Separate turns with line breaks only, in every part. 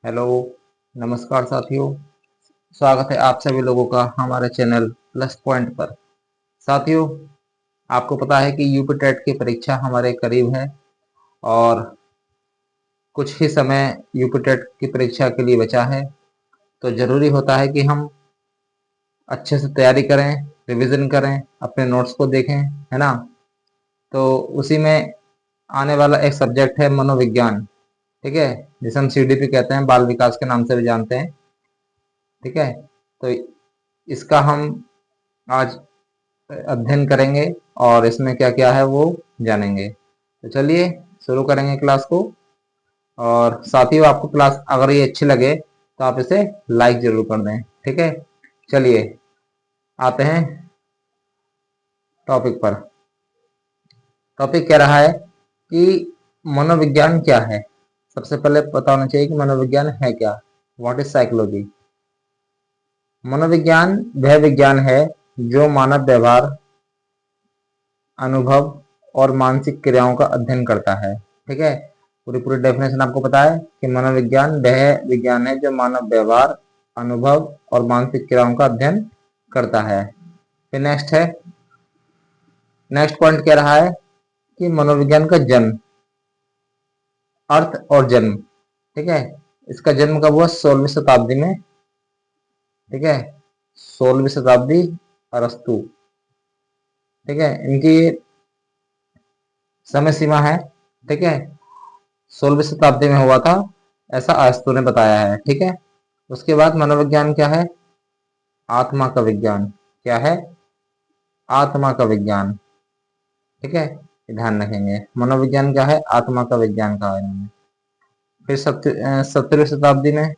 Hello, नमस्कार साथियों। स्वागत है आप सभी लोगों का हमारे चैनल प्लस पॉइंट पर। साथियों, आपको पता है कि यूपी टेट की परीक्षा हमारे करीब है और कुछ ही समय यूपी टेट की परीक्षा के लिए बचा है। तो ज़रूरी होता है कि हम अच्छे से तैयारी करें, रिवीजन करें, अपने नोट्स को देखें, है ना। तो उसी में आने वाला एक सब्जेक्ट है मनोविज्ञान। ठीक है, जिसे हम सीडीपी कहते हैं, बाल विकास के नाम से भी जानते हैं। ठीक है, तो इसका हम आज अध्ययन करेंगे और इसमें क्या क्या है वो जानेंगे। तो चलिए शुरू करेंगे क्लास को। और साथियों, आपको क्लास अगर ये अच्छी लगे तो आप इसे लाइक जरूर कर दें। ठीक है, चलिए आते हैं टॉपिक पर। टॉपिक कह रहा है कि मनोविज्ञान क्या है। सबसे पहले पता होना चाहिए कि मनोविज्ञान है क्या। What is psychology. मनोविज्ञान वह विज्ञान है जो मानव व्यवहार, अनुभव और मानसिक क्रियाओं का अध्ययन करता है। ठीक है, पूरी पूरी डेफिनेशन आपको पता है कि मनोविज्ञान वह विज्ञान है जो मानव व्यवहार, अनुभव और मानसिक क्रियाओं का अध्ययन करता है। फिर नेक्स्ट पॉइंट कह रहा है कि मनोविज्ञान का जन्म, अर्थ और जन्म। ठीक है, इसका जन्म कब हुआ? 16वीं शताब्दी में। ठीक है, 16वीं शताब्दी, अरस्तु। ठीक है, इनकी समय सीमा है। ठीक है, 16वीं शताब्दी में हुआ था, ऐसा अरस्तु ने बताया है। ठीक है, उसके बाद मनोविज्ञान क्या है? आत्मा का विज्ञान। क्या है? आत्मा का विज्ञान। ठीक है, ये ध्यान रखेंगे। मनोविज्ञान क्या है? आत्मा का विज्ञान कहा है इन्होंने। फिर 17वीं शताब्दी में,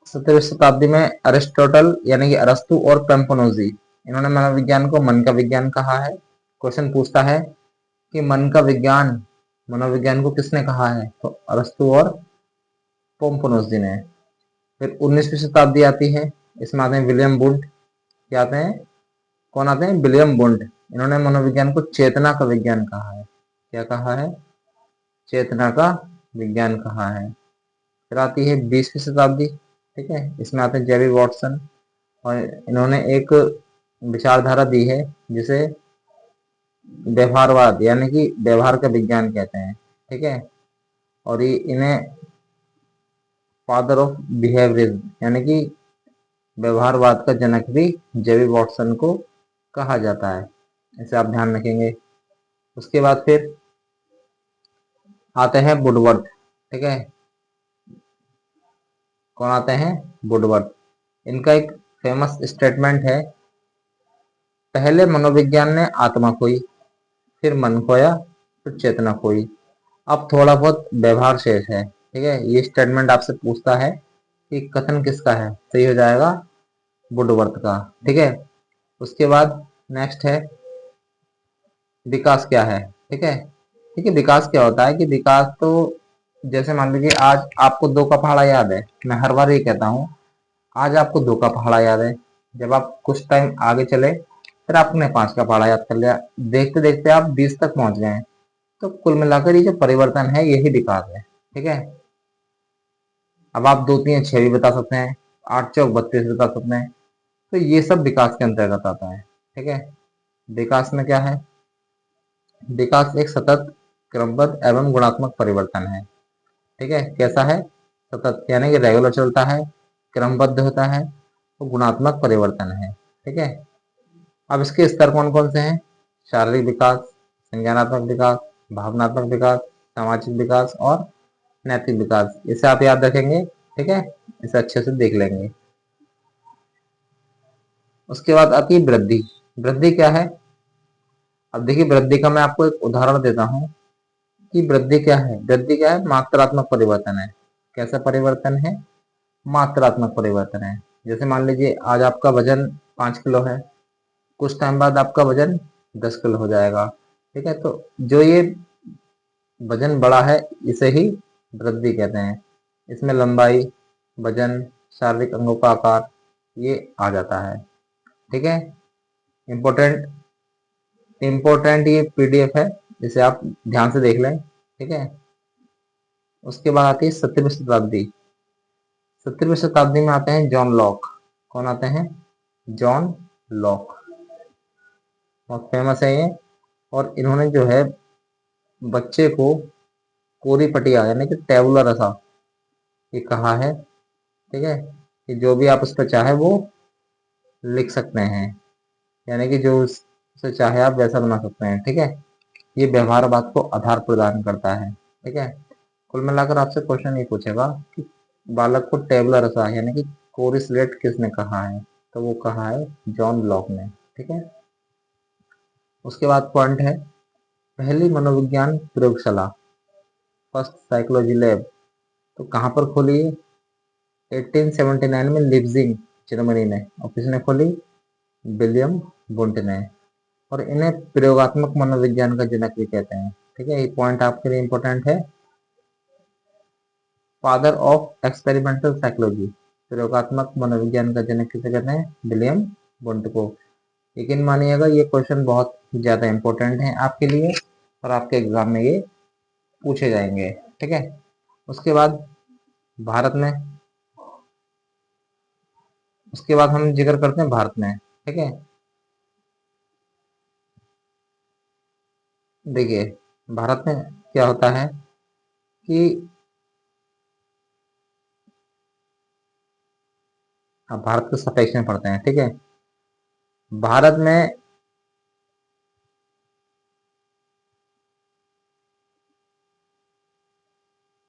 17वीं शताब्दी में अरिस्टोटल यानी कि अरस्तु और पेम्पनोजी, इन्होंने मनोविज्ञान को मन का विज्ञान कहा है। क्वेश्चन पूछता है कि मन का विज्ञान, मनोविज्ञान को किसने कहा है? तो अरस्तु और पेम्पनोजी ने। फिर 19वीं शताब्दी आती है, इसमें आते हैं विलियम वुंट। क्या आते हैं? कौन आते हैं? William Wundt. इन्होंने मनोविज्ञान को चेतना का विज्ञान कहा है। क्या कहा है? चेतना का विज्ञान कहा है। फिर आती है 20वीं शताब्दी। ठीक है, इसमें आते हैं जेबी वॉटसन और इन्होंने एक विचारधारा दी है जिसे व्यवहारवाद यानी कि व्यवहार का विज्ञान कहते हैं। ठीक है, और ये इन्हें फादर ऑफ बिहेवियरिज्म यानी कि व्यवहारवाद का जनक भी जेबी वॉटसन को कहा जाता है। इसे आप ध्यान रखेंगे। उसके बाद फिर आते हैं वुडवर्थ। ठीक है, कौन आते हैं? वुडवर्थ। इनका एक फेमस स्टेटमेंट है, पहले मनोविज्ञान ने आत्मा खोई, फिर मन खोया, फिर चेतना खोई, अब थोड़ा बहुत व्यवहार शेष है। ठीक है, ये स्टेटमेंट आपसे पूछता है कि कथन किसका है, सही हो जाएगा वुडवर्थ का। ठीक है, उसके बाद नेक्स्ट है विकास क्या है। ठीक है, ठीक है, विकास क्या होता है कि विकास तो जैसे मान लीजिए आज आपको दो का पहाड़ा याद है। मैं हर बार ये कहता हूँ, आज आपको दो का पहाड़ा याद है, जब आप कुछ टाइम आगे चले फिर आपने 5 का पहाड़ा याद कर लिया, देखते देखते आप 20 तक पहुंच गए। तो कुल मिलाकर ये जो परिवर्तन है यही विकास है। ठीक है, अब आप 2 3 6 भी बता सकते हैं, 8 चौक 32 बता सकते हैं। तो ये सब विकास के अंतर्गत आता है। ठीक है, विकास में क्या है? विकास एक सतत, क्रमबद्ध एवं गुणात्मक परिवर्तन है। ठीक है, कैसा है? सतत यानी कि रेगुलर चलता है, क्रमबद्ध होता है, तो गुणात्मक परिवर्तन है। ठीक है, अब इसके स्तर कौन कौन से हैं? शारीरिक विकास, संज्ञानात्मक विकास, भावनात्मक विकास, सामाजिक विकास और नैतिक विकास। इसे आप याद रखेंगे। ठीक है, इसे अच्छे से देख लेंगे। उसके बाद आती है वृद्धि। वृद्धि क्या है? अब देखिए, वृद्धि का मैं आपको एक उदाहरण देता हूँ कि वृद्धि क्या है। वृद्धि क्या है? मात्रात्मक परिवर्तन है। कैसा परिवर्तन है? मात्रात्मक परिवर्तन है। जैसे मान लीजिए आज आपका वजन 5 किलो है, कुछ टाइम बाद आपका वजन 10 किलो हो जाएगा। ठीक है, तो जो ये वजन बढ़ा है इसे ही वृद्धि कहते हैं। इसमें लंबाई, वजन, शारीरिक अंगों का आकार ये आ जाता है। ठीक है, इम्पोर्टेंट इम्पोर्टेंट ये पीडीएफ है, इसे आप ध्यान से देख लें। ठीक है। उसके बाद आती है 17वीं शताब्दी। 17वीं शताब्दी में आते हैं जॉन लॉक। कौन आते हैं? जॉन लॉक, बहुत फेमस है ये। और इन्होंने जो है बच्चे को कोरी पटिया यानी कि टेबुलर रसा ये कहा है। ठीक है, कि जो भी आप उस पर चाहे वो लिख सकते हैं, यानी कि जो उससे चाहे आप वैसा बना सकते हैं। ठीक है, ये व्यवहारवाद को आधार प्रदान करता है। ठीक है, कुल मिलाकर आपसे क्वेश्चन ये पूछेगा कि बालक को टेबुलर रसा यानी कि कोरी स्लेट किसने कहा है? तो वो कहा है जॉन लॉक ने। ठीक है, उसके बाद पॉइंट है पहली मनोविज्ञान प्रयोगशाला, फर्स्ट साइकोलॉजी लैब, तो कहाँ पर खोली है? 1879 में लिप्जिंग जर्मनी ने। और किसने खोली? विलियम वुंट ने। और इन्हें प्रयोगात्मक मनोविज्ञान का जनक भी कहते हैं। ठीक है, ये पॉइंट आपके लिए इंपॉर्टेंट है। फादर ऑफ एक्सपेरिमेंटल साइकोलॉजी, प्रयोगात्मक मनोविज्ञान का जनक किसे कहते हैं? विलियम वुंट को। यकीन मानिएगा ये क्वेश्चन बहुत ज्यादा इंपॉर्टेंट है आपके लिए और आपके एग्जाम में ये पूछे जाएंगे। ठीक है, उसके बाद भारत में, उसके बाद हम जिक्र करते हैं भारत में। ठीक है, देखिए भारत में क्या होता है कि आप भारत के सापेक्ष में पढ़ते हैं। ठीक है, भारत में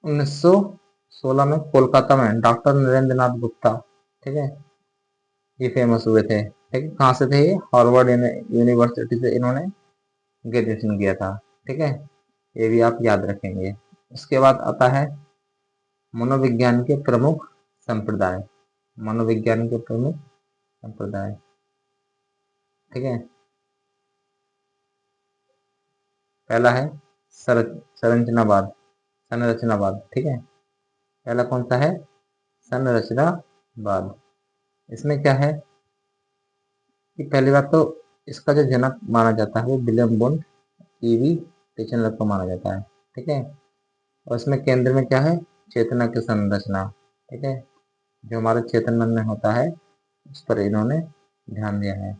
1916 में कोलकाता में डॉक्टर नरेंद्र नाथ गुप्ता, ठीक है, ये फेमस हुए थे। ठीक है, कहाँ से थे ये? हार्वर्ड यूनिवर्सिटी से इन्होंने ग्रेजुएशन किया था। ठीक है, ये भी आप याद रखेंगे। उसके बाद आता है मनोविज्ञान के प्रमुख संप्रदाय। मनोविज्ञान के प्रमुख संप्रदाय, ठीक है, पहला है संरचनावाद, संरचनावाद। ठीक है, पहला कौन सा है? संरचनावाद। इसमें क्या है कि पहली बात तो इसका जो जनक माना जाता है वो विलियम वुंट ईवी टिचनर को माना जाता है। ठीक है, और इसमें केंद्र में क्या है? चेतना की संरचना। ठीक है, जो हमारे चेतन मन में होता है उस पर इन्होंने ध्यान दिया है।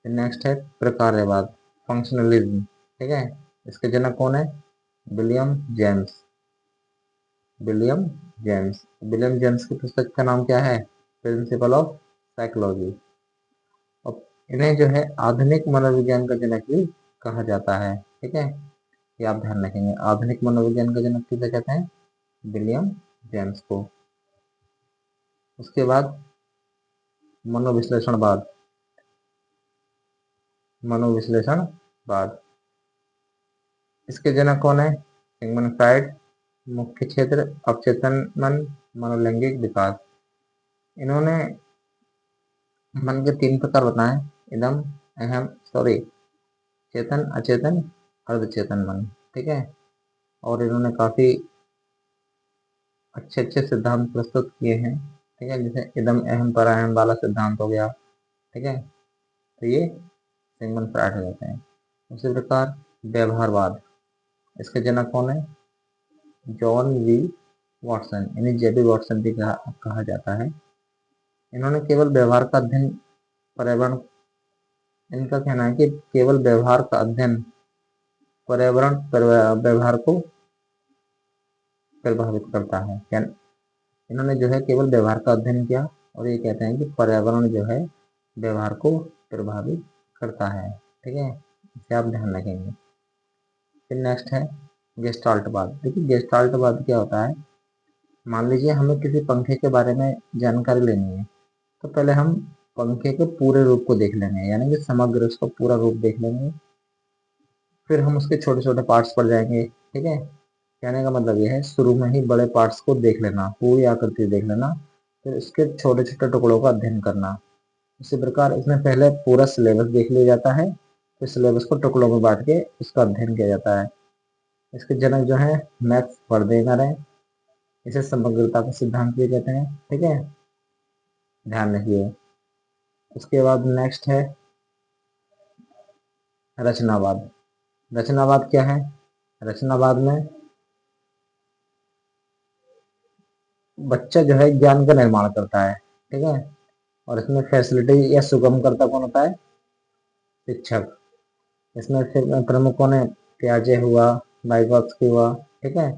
फिर नेक्स्ट है प्रकार्यवाद, फंक्शनलिज्म। ठीक है, इसके जनक कौन है? William James. William James, William James की पुस्तक का नाम क्या है? Principle of psychology. और इन्हें जो है आधुनिक मनोविज्ञान का जनक भी कहा जाता है। ठीक है, ये आप ध्यान रखेंगे, आधुनिक मनोविज्ञान का जनक किसे कहते हैं? विलियम जेम्स को। उसके बाद मनोविश्लेषणवाद, मनोविश्लेषणवाद, इसके जनक कौन है? Sigmund Freud. मुख्य क्षेत्र अवचेतन मन, मनोलैंगिक विकास। इन्होंने मन के 3 प्रकार बताए, इदम, अहम, सॉरी, चेतन, अचेतन, अर्धचेतन मन। ठीक है, और इन्होंने काफी अच्छे अच्छे सिद्धांत प्रस्तुत किए हैं। ठीक है, जैसे इदम अहम परायण वाला सिद्धांत हो गया। ठीक है, तो ये सिगमंड फ्राइड हो जाते हैं। उसी प्रकार व्यवहारवाद, इसके जनक कौन है? जॉन वी वॉटसन, इन्हें जेबी वॉटसन भी कहा जाता है। इन्होंने केवल व्यवहार का अध्ययन, पर्यावरण, इनका कहना है कि केवल व्यवहार का अध्ययन पर्यावरण व्यवहार को प्रभावित करता है। इन्होंने जो है केवल व्यवहार का अध्ययन किया और ये कहते हैं कि पर्यावरण जो है व्यवहार को प्रभावित करता है। ठीक है, इसे आप ध्यान रखेंगे। फिर नेक्स्ट है गेस्टाल्टवाद। देखिए गेस्टाल्टवाद क्या होता है? मान लीजिए हमें किसी पंखे के बारे में जानकारी लेनी है, तो पहले हम पंखे के पूरे रूप को देख लेंगे, यानी कि समग्र उसका पूरा रूप देख लेंगे। फिर हम उसके छोटे छोटे पार्ट्स पर जाएंगे। ठीक है, कहने का मतलब यह है शुरू में ही बड़े पार्ट्स को देख लेना, पूरी आकृति देख लेना, फिर उसके छोटे छोटे टुकड़ों का अध्ययन करना। इसी प्रकार इसमें पहले पूरा सिलेबस देख लिया जाता है, फिर सिलेबस को टुकड़ों में बांट के उसका अध्ययन किया जाता है। इसके जनक जो है मैक्स वर्देगर है। इसे समग्रता का सिद्धांत भी कहते हैं। ठीक है, ध्यान रखिए। उसके बाद नेक्स्ट है रचनावाद। रचनावाद क्या है? रचनावाद में बच्चा जो है ज्ञान का निर्माण करता है, ठीक है। और इसमें फैसिलिटी या सुगम करता कौन होता है? शिक्षक। इसमें फिर प्रमुखों ने पियाजे हुआ, वाइगॉत्स्की हुआ, ठीक है,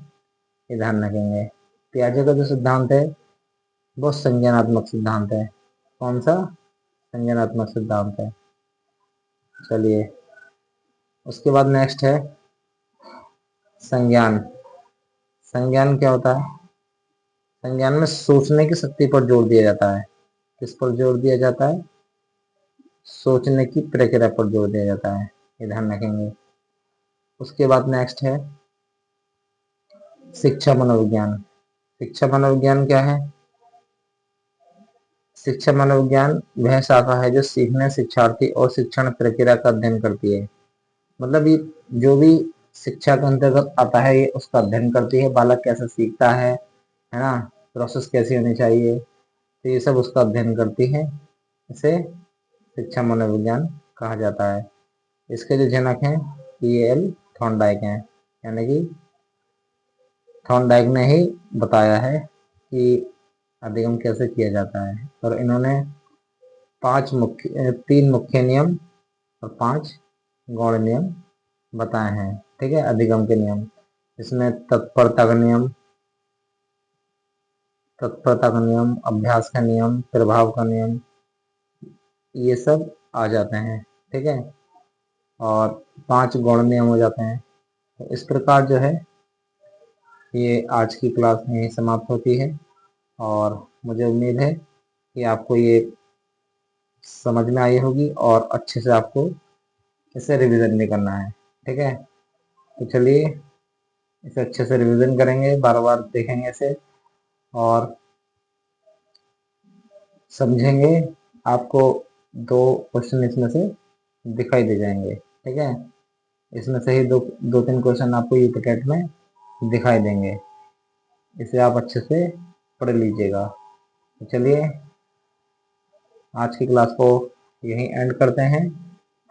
ये ध्यान रखेंगे। पियाजे का जो सिद्धांत है वो संज्ञानात्मक सिद्धांत है। कौन सा? संज्ञानात्मक सिद्धांत है। चलिए, उसके बाद नेक्स्ट है संज्ञान। संज्ञान क्या होता है? संज्ञान में सोचने की शक्ति पर जोर दिया जाता है। किस पर जोर दिया जाता है? सोचने की प्रक्रिया पर जोर दिया जाता है, ये ध्यान रखेंगे। उसके बाद नेक्स्ट है शिक्षा मनोविज्ञान। शिक्षा मनोविज्ञान क्या है? शिक्षा मनोविज्ञान वह शाखा है जो सीखने, शिक्षार्थी और शिक्षण प्रक्रिया का अध्ययन करती है। मतलब ये जो भी शिक्षा के अंतर्गत आता है ये उसका अध्ययन करती है। बालक कैसे सीखता है ना, प्रोसेस कैसी होनी चाहिए, तो ये सब उसका अध्ययन करती है। इसे शिक्षा मनोविज्ञान कहा जाता है। इसके जो जनक हैं P.L. थॉर्नडाइक हैं, यानी कि थॉर्नडाइक ने ही बताया है कि अधिगम कैसे किया जाता है। और इन्होंने 3 मुख्य नियम और 5 गौण नियम बताए हैं, ठीक है, अधिगम के नियम। इसमें तत्परता का नियम, अभ्यास का नियम, प्रभाव का नियम, ये सब आ जाते हैं, ठीक है। और 5 गौण नियम हो जाते हैं। तो इस प्रकार जो है ये आज की क्लास में समाप्त होती है। और मुझे उम्मीद है कि आपको ये समझ में आई होगी और अच्छे से आपको इसे रिवीजन भी करना है, ठीक है। तो चलिए इसे अच्छे से रिवीजन करेंगे, बार बार देखेंगे इसे और समझेंगे। आपको 2 क्वेश्चन इसमें से दिखाई दे जाएंगे, ठीक है। इसमें से ही 2-3 क्वेश्चन आपको यूपीटेट में दिखाई देंगे। इसे आप अच्छे से पढ़ लीजिएगा। तो चलिए आज की क्लास को यहीं एंड करते हैं।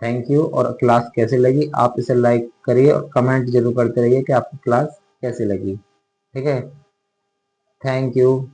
Thank you. और क्लास कैसी लगी आप इसे लाइक करिए और कमेंट जरूर करते रहिए कि आपको क्लास कैसी लगी, ठीक है। Thank you.